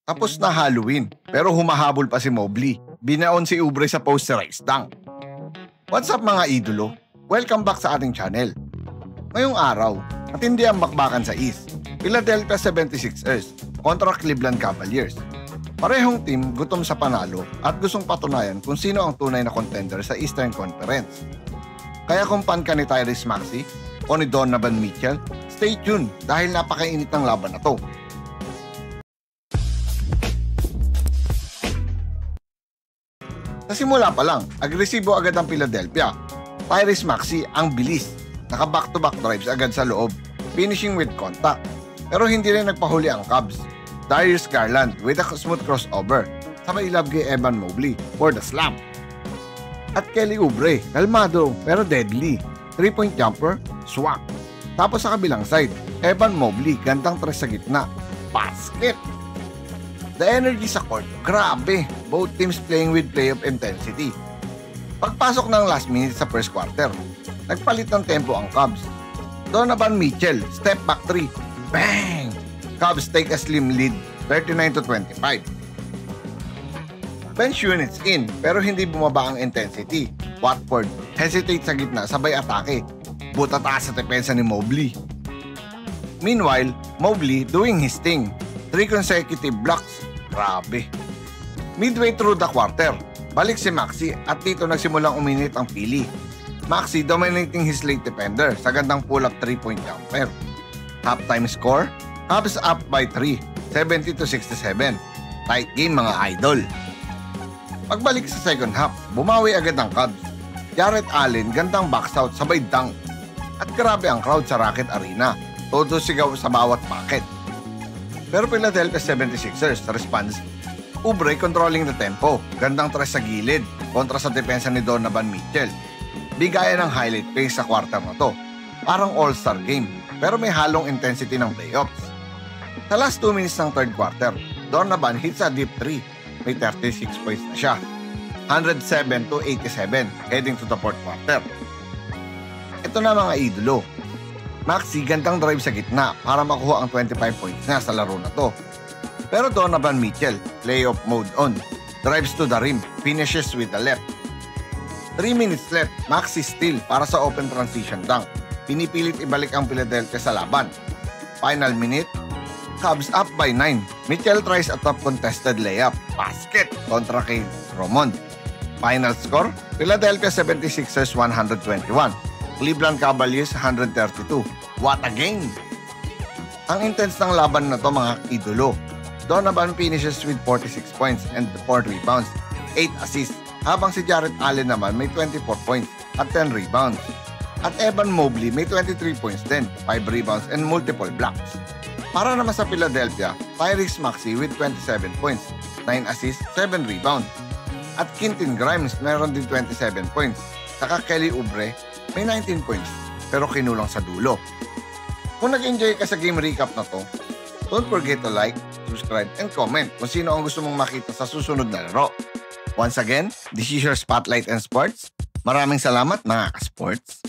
Tapos na Halloween, pero humahabol pa si Mobley. Binaon si Oubre sa posterized dunk. What's up mga idolo? Welcome back sa ating channel. Ngayong araw, matindi ang bakbakan sa East. Philadelphia 76ers kontra Cleveland Cavaliers. Parehong team gutom sa panalo at gustong patunayan kung sino ang tunay na contender sa Eastern Conference. Kaya kung fan ka ni Tyrese Maxey o ni Donovan Mitchell, stay tuned dahil napakainit ng laban na to. Sa simula pa lang, agresibo agad ang Philadelphia. Tyrese Maxey ang bilis, naka back-to-back drives agad sa loob, finishing with contact. Pero hindi rin nagpahuli ang Cavs. Darius Garland with a smooth crossover, sabay love kay Evan Mobley for the slam. At Kelly Oubre, kalmado pero deadly, 3-point jumper, swak. Tapos sa kabilang side, Evan Mobley, gandang tres sa gitna, basket. The energy sa court, grabe, both teams playing with playoff intensity. Pagpasok ng last minute sa first quarter, nagpalit ng tempo ang Cavs. Donovan Mitchell, step back 3, bang! Cavs take a slim lead, 39-25. Bench units in, pero hindi bumaba ang intensity. Watford, hesitate sa gitna, sabay atake. Buta taas sa depensa ni Mobley. Meanwhile, Mobley doing his thing. 3 consecutive blocks. Grabe. Midway through the quarter, balik si Maxey at dito nagsimulang uminit ang pili. Maxey dominating his late defender sa gandang pull-up 3-point jumper. Halftime score, Cavs up by 3, 70-67. Tight game mga idol. Pagbalik sa second half, bumawi agad ang Cavs. Jarrett Allen gandang box out sabay dunk. At grabe ang crowd sa Rocket Arena. Todo sigaw sa bawat bucket. Pero Philadelphia 76ers responds, Oubre controlling the tempo, gandang tres sa gilid kontra sa depensa ni Donovan Mitchell. Bigayan ng highlight pace sa quarter na to. Parang all-star game, pero may halong intensity ng playoffs. Sa last 2 minutes ng third quarter, Donovan hits a deep 3. May 36 points na siya. 107-87 heading to the fourth quarter. Ito na mga idolo. Maxey gandang drive sa gitna para makuha ang 25 points na sa laro na to. Pero Donovan Mitchell, playoff mode on. Drives to the rim, finishes with the left. 3 minutes left, Maxey steal para sa open transition dunk. Pinipilit ibalik ang Philadelphia sa laban. Final minute, Cavs up by 9. Mitchell tries a top contested layup, basket kontra kay Drummond. Final score, Philadelphia 76ers 121. Cleveland Cavaliers 132. What a game! Ang intense ng laban na to mga idolo. Donovan finishes with 46 points and 4 rebounds, 8 assists, habang si Jarrett Allen naman may 24 points at 10 rebounds. At Evan Mobley may 23 points din, 5 rebounds and multiple blocks. Para naman sa Philadelphia, Tyrese Maxey with 27 points, 9 assists, 7 rebounds. At Quentin Grimes meron din 27 points, saka Kelly Oubre may 19 points pero kinulang sa dulo. Kung nag-enjoy ka sa game recap na to, don't forget to like, subscribe, and comment kung sino ang gusto mong makita sa susunod na laro. Once again, this is your Spotlight and Sports. Maraming salamat mga ka-sports.